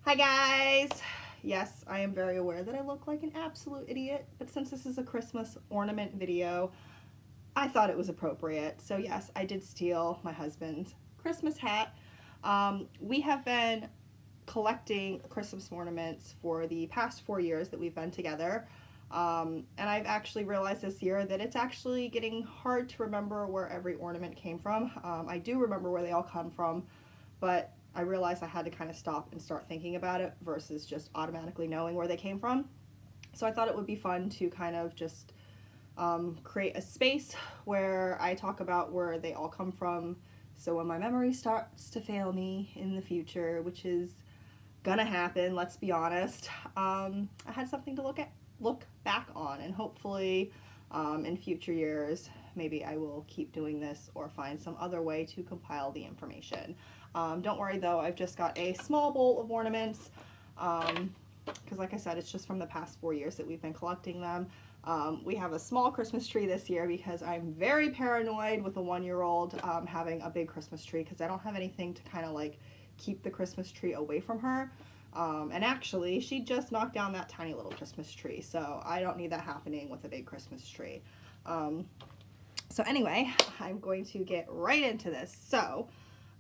Hi guys! Yes, I am very aware that I look like an absolute idiot, but since this is a Christmas ornament video, I thought it was appropriate. So yes, I did steal my husband's Christmas hat. We have been collecting Christmas ornaments for the past 4 years that we've been together. And I've actually realized this year that it's actually getting hard to remember where every ornament came from. I do remember where they all come from, but I realized I had to kind of stop and start thinking about it versus just automatically knowing where they came from. So I thought it would be fun to kind of just create a space where I talk about where they all come from. So when my memory starts to fail me in the future, which is gonna happen, let's be honest, I had something to look back on, and hopefully in future years maybe I will keep doing this or find some other way to compile the information. Don't worry though, I've just got a small bowl of ornaments because like I said, it's just from the past 4 years that we've been collecting them. We have a small Christmas tree this year because I'm very paranoid with a 1-year-old having a big Christmas tree, because I don't have anything to kind of like keep the Christmas tree away from her. And actually, she just knocked down that tiny little Christmas tree, so I don't need that happening with a big Christmas tree. So anyway, I'm going to get right into this. So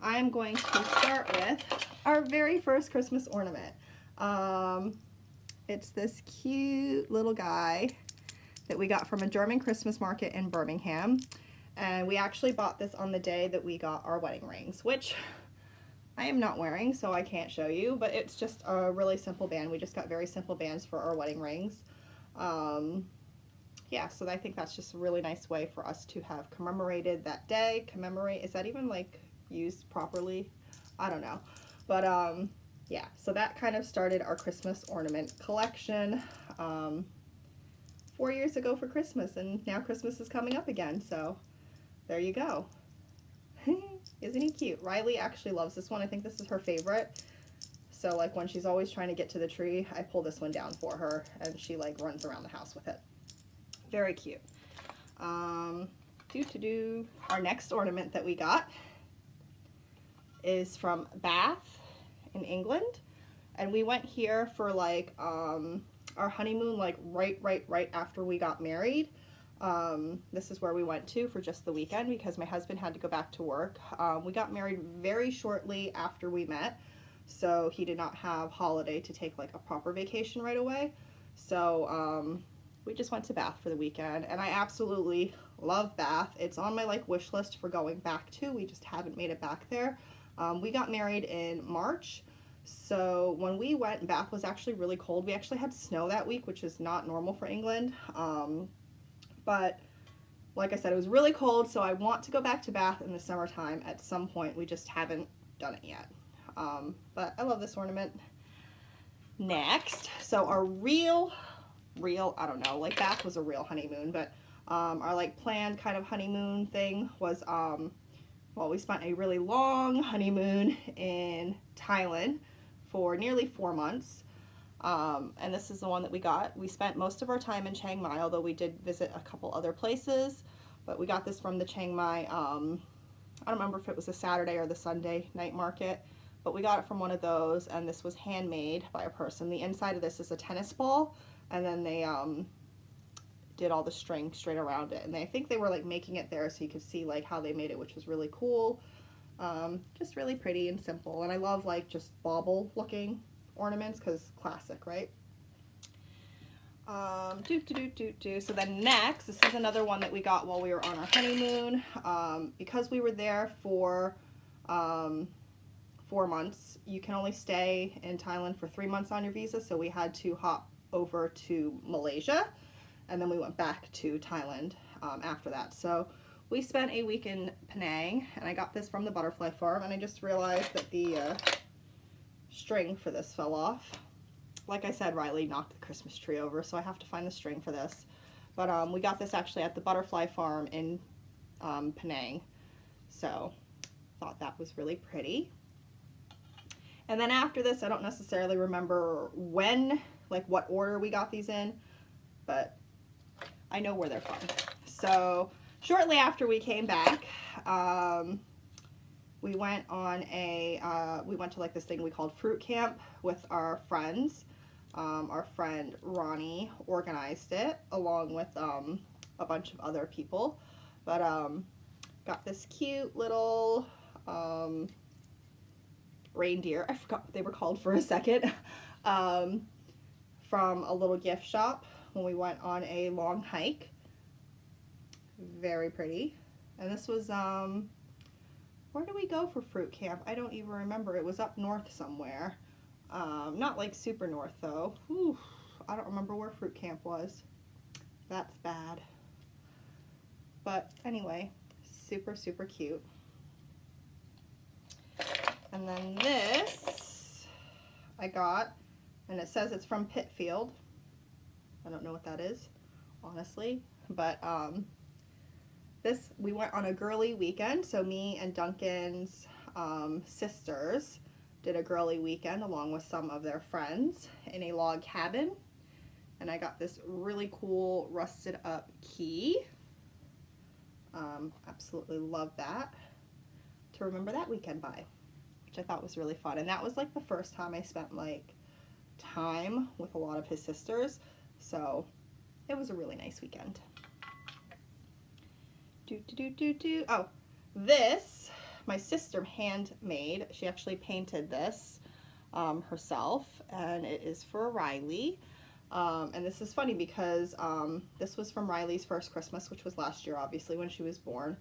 I'm going to start with our very first Christmas ornament. It's this cute little guy that we got from a German Christmas market in Birmingham. And we actually bought this on the day that we got our wedding rings, which I am not wearing, so I can't show you, but it's just a really simple band. We just got very simple bands for our wedding rings. Yeah, so I think that's just a really nice way for us to have commemorated that day. Commemorate, is that even like used properly? I don't know. But yeah, so that kind of started our Christmas ornament collection 4 years ago for Christmas, and now Christmas is coming up again, so there you go. Isn't he cute? Riley actually loves this one. I think this is her favorite. So like when she's always trying to get to the tree, I pull this one down for her and she like runs around the house with it. Very cute. Our next ornament that we got is from Bath in England, and we went here for like our honeymoon, like right after we got married. This is where we went to for just the weekend because my husband had to go back to work. We got married very shortly after we met, so he did not have holiday to take like a proper vacation right away. So we just went to Bath for the weekend, and I absolutely love Bath. It's on my like wish list for going back to. We just haven't made it back there. We got married in March, so when we went, Bath was actually really cold. We actually had snow that week, which is not normal for England. But like I said, it was really cold, so I want to go back to Bath in the summertime at some point. We just haven't done it yet. But I love this ornament. Next, so our real, I don't know, like Bath was a real honeymoon, but our like planned kind of honeymoon thing was, well, we spent a really long honeymoon in Thailand for nearly 4 months. And this is the one that we got. We spent most of our time in Chiang Mai, although we did visit a couple other places, but we got this from the Chiang Mai, I don't remember if it was the Saturday or the Sunday night market, but we got it from one of those, and this was handmade by a person. The inside of this is a tennis ball, and then they did all the string straight around it, and I think they were like making it there so you could see like how they made it, which was really cool. Just really pretty and simple, and I love like just bauble looking ornaments because classic, right? So then next, this is another one that we got while we were on our honeymoon. Because we were there for 4 months, you can only stay in Thailand for 3 months on your visa, so we had to hop over to Malaysia, and then we went back to Thailand after that. So we spent a week in Penang, and I got this from the butterfly farm, and I just realized that the string for this fell off. Like I said, Riley knocked the Christmas tree over, so I have to find the string for this. But we got this actually at the butterfly farm in Penang, so thought that was really pretty. And then after this, I don't necessarily remember when, like what order we got these in, but I know where they're from. So shortly after we came back, we went on we went to like this thing we called fruit camp with our friends. Our friend Ronnie organized it along with a bunch of other people. But got this cute little reindeer. I forgot what they were called for a second. From a little gift shop when we went on a long hike. Very pretty. And this was, where did we go for fruit camp? I don't even remember. It was up north somewhere. Not like super north though. Whew, I don't remember where fruit camp was. That's bad. But anyway, super, super cute. And then this I got, and it says it's from Pitfield. I don't know what that is, honestly. But this, we went on a girly weekend. So me and Duncan's sisters did a girly weekend along with some of their friends in a log cabin. And I got this really cool rusted up key. Absolutely love that to remember that weekend by, which I thought was really fun. And that was like the first time I spent like time with a lot of his sisters, so it was a really nice weekend. Oh, this my sister handmade. She actually painted this herself, and it is for Riley. And this is funny because this was from Riley's first Christmas, which was last year, obviously, when she was born.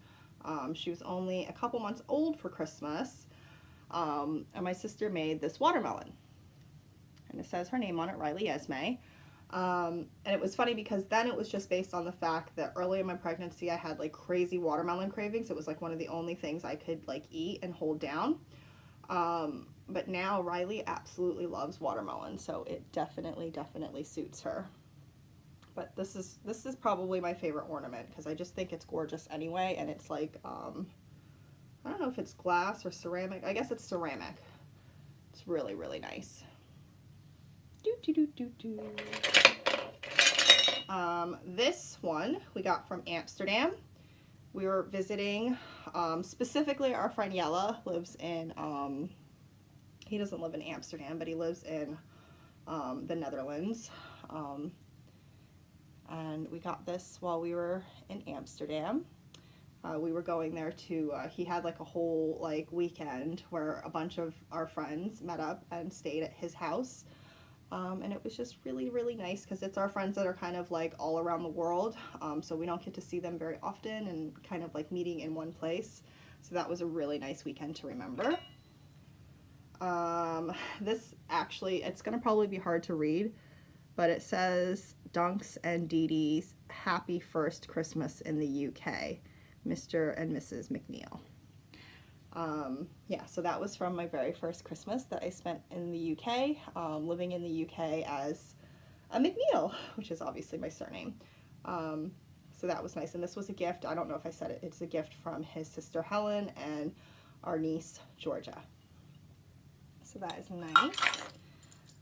She was only a couple months old for Christmas, and my sister made this watermelon. And it says her name on it, Riley Esme. And it was funny because then it was just based on the fact that early in my pregnancy I had like crazy watermelon cravings. It was like one of the only things I could like eat and hold down. But now Riley absolutely loves watermelon, so it definitely suits her. But this is probably my favorite ornament because I just think it's gorgeous anyway, and it's like I don't know if it's glass or ceramic. I guess it's ceramic. It's really, really nice. This one we got from Amsterdam. We were visiting, specifically our friend Jelle lives in, he doesn't live in Amsterdam, but he lives in the Netherlands. And we got this while we were in Amsterdam. We were going there to, he had like a whole like weekend where a bunch of our friends met up and stayed at his house. And it was just really, really nice because it's our friends that are kind of like all around the world. So we don't get to see them very often and kind of like meeting in one place. So that was a really nice weekend to remember. This actually, it's going to probably be hard to read, but it says Dunks and Dee Dee's Happy First Christmas in the UK, Mr. and Mrs. McNeil. Yeah, so that was from my very first Christmas that I spent in the UK, living in the UK as a McNeil, which is obviously my surname. So that was nice, and this was a gift. I don't know if I said it. It's a gift from his sister Helen and our niece Georgia. So that is nice.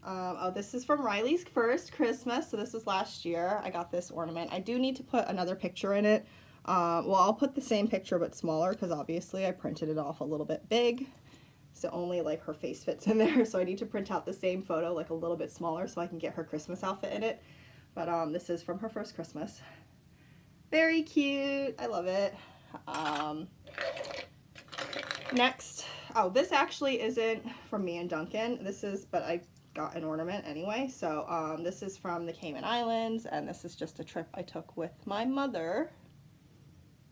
Oh, this is from Riley's first Christmas, so this was last year. I got this ornament. I do need to put another picture in it. Well, I'll put the same picture but smaller because obviously I printed it off a little bit big, so only like her face fits in there. So I need to print out the same photo like a little bit smaller so I can get her Christmas outfit in it. But this is from her first Christmas. Very cute. I love it. Next, oh, this actually isn't from me and Duncan. This is, but I got an ornament anyway. So this is from the Cayman Islands, and this is just a trip I took with my mother.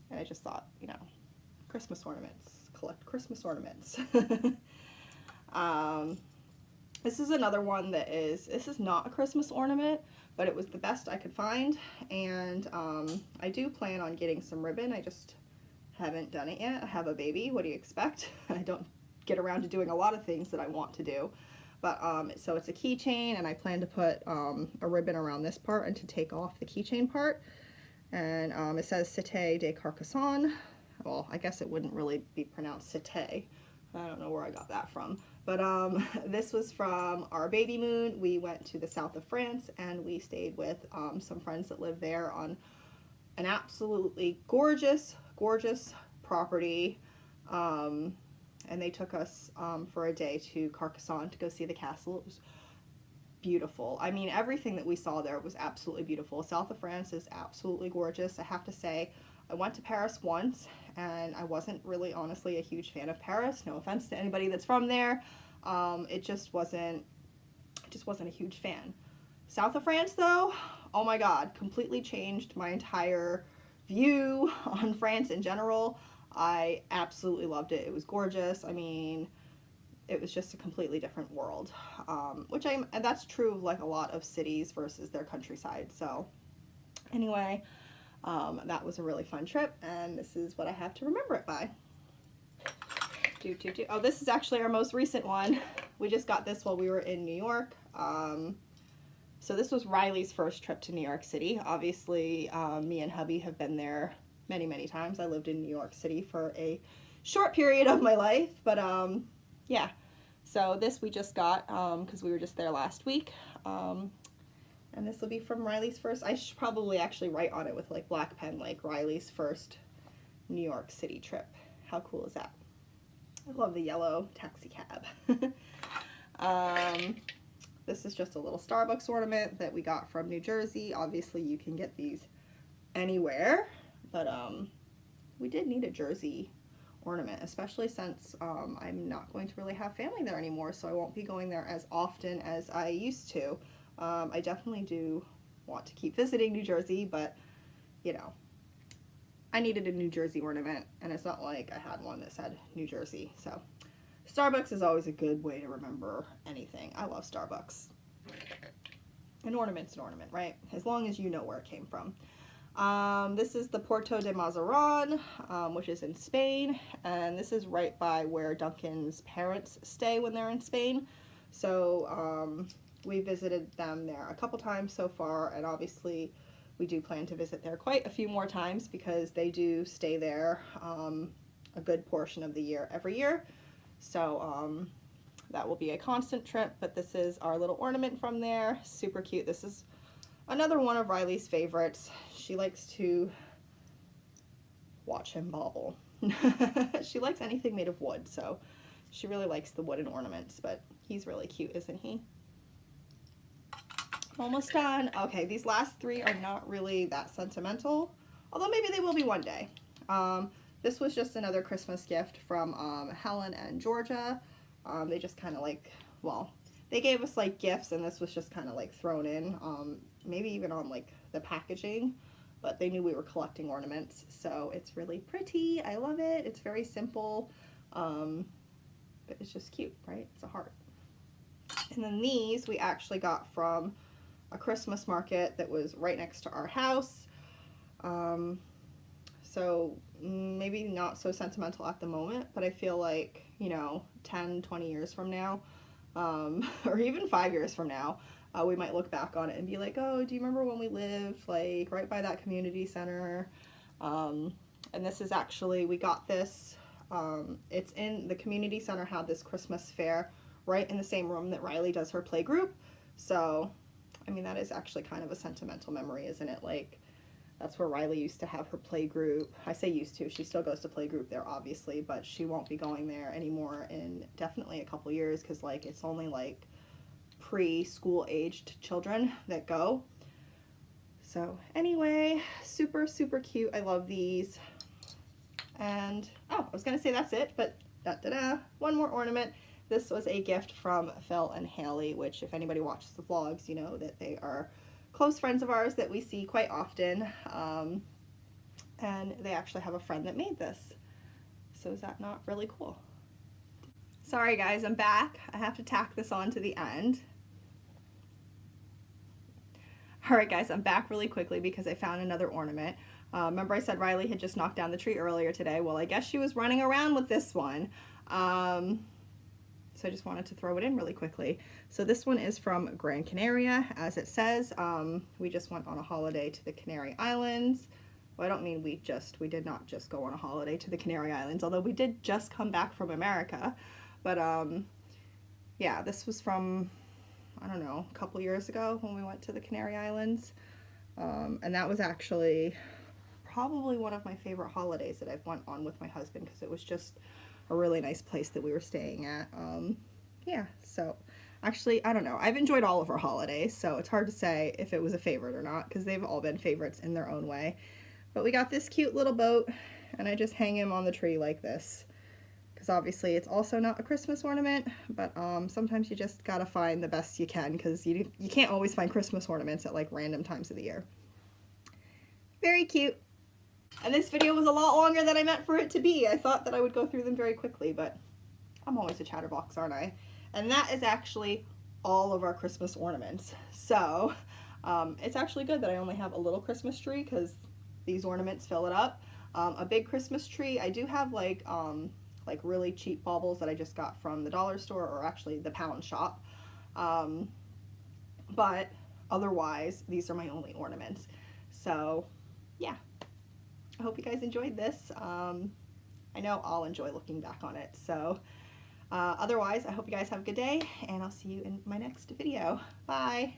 And I just thought, you know, Christmas ornaments, collect Christmas ornaments. This is another one that this is not a Christmas ornament, but it was the best I could find. And I do plan on getting some ribbon. I just haven't done it yet. I have a baby. What do you expect? I don't get around to doing a lot of things that I want to do. But so it's a keychain, and I plan to put a ribbon around this part and to take off the keychain part. And it says Cité de Carcassonne. Well, I guess it wouldn't really be pronounced Cité. I don't know where I got that from. But this was from our baby moon. We went to the south of France, and we stayed with some friends that live there on an absolutely gorgeous, gorgeous property. and they took us for a day to Carcassonne to go see the castle. It was beautiful. I mean, everything that we saw there was absolutely beautiful. South of France is absolutely gorgeous. I have to say, I went to Paris once, and I wasn't really, honestly, a huge fan of Paris. No offense to anybody that's from there. It just wasn't a huge fan. South of France, though, oh my God, completely changed my entire view on France in general. I absolutely loved it. It was gorgeous. I mean, it was just a completely different world, and that's true of like a lot of cities versus their countryside. So anyway, that was a really fun trip, and this is what I have to remember it by. Oh, this is actually our most recent one. We just got this while we were in New York. So this was Riley's first trip to New York City. Obviously, me and hubby have been there many, many times. I lived in New York City for a short period of my life, but yeah. So this we just got because we were just there last week. And this will be from Riley's first. I should probably actually write on it with like black pen, like Riley's first New York City trip. How cool is that? I love the yellow taxi cab. This is just a little Starbucks ornament that we got from New Jersey. Obviously, you can get these anywhere, but we did need a Jersey ornament, especially since I'm not going to really have family there anymore, so I won't be going there as often as I used to. I definitely do want to keep visiting New Jersey, but, you know, I needed a New Jersey ornament, and it's not like I had one that said New Jersey, so Starbucks is always a good way to remember anything. I love Starbucks. An ornament's an ornament, right? As long as you know where it came from. This is the Puerto de Mazaran, which is in Spain, and this is right by where Duncan's parents stay when they're in Spain. So we visited them there a couple times so far, and obviously we do plan to visit there quite a few more times because they do stay there a good portion of the year every year. So that will be a constant trip, but this is our little ornament from there. Super cute. This is another one of Riley's favorites. She likes to watch him bobble. She likes anything made of wood, so she really likes the wooden ornaments, but he's really cute, isn't he? Almost done. Okay, these last three are not really that sentimental, although maybe they will be one day. This was just another Christmas gift from Helen and Georgia. They just kind of like, well, they gave us like gifts, and this was just kind of like thrown in, maybe even on like the packaging, but they knew we were collecting ornaments, so it's really pretty. I love it. It's very simple, but it's just cute, right? It's a heart. And then these we actually got from a Christmas market that was right next to our house. So maybe not so sentimental at the moment, but I feel like, you know, 10, 20 years from now, or even 5 years from now, we might look back on it and be like, oh, do you remember when we lived like right by that community center? And this is actually, we got this, it's in the community center, had this Christmas fair right in the same room that Riley does her play group. So, I mean, that is actually kind of a sentimental memory, isn't it? Like, that's where Riley used to have her play group. I say used to, she still goes to play group there, obviously, but she won't be going there anymore in definitely a couple years, because, like, it's only, like, preschool aged children that go. So, anyway, super, super cute. I love these. And, oh, I was going to say that's it, but da-da-da, one more ornament. This was a gift from Phil and Haley, which, if anybody watches the vlogs, you know that they are close friends of ours that we see quite often, and they actually have a friend that made this. So is that not really cool? Sorry guys, I'm back. I have to tack this on to the end. Alright guys, I'm back really quickly because I found another ornament. Remember I said Riley had just knocked down the tree earlier today? Well, I guess she was running around with this one. So I just wanted to throw it in really quickly. So this one is from Gran Canaria, as it says. We just went on a holiday to the Canary Islands. Well, I don't mean we did not just go on a holiday to the Canary Islands, although we did just come back from America. But yeah, this was from, I don't know, a couple years ago when we went to the Canary Islands. And that was actually probably one of my favorite holidays that I've went on with my husband, because it was just a really nice place that we were staying at. Yeah, so actually, I don't know. I've enjoyed all of our holidays, so it's hard to say if it was a favorite or not because they've all been favorites in their own way. But we got this cute little boat, and I just hang him on the tree like this because obviously it's also not a Christmas ornament, but sometimes you just gotta find the best you can because you can't always find Christmas ornaments at like random times of the year. Very cute. And this video was a lot longer than I meant for it to be. I thought that I would go through them very quickly, but I'm always a chatterbox, aren't I? And that is actually all of our Christmas ornaments. So it's actually good that I only have a little Christmas tree because these ornaments fill it up. A big Christmas tree, I do have like really cheap baubles that I just got from the dollar store, or actually the pound shop. But otherwise, these are my only ornaments. So yeah, I hope you guys enjoyed this. I know I'll enjoy looking back on it. So otherwise, I hope you guys have a good day, and I'll see you in my next video. Bye.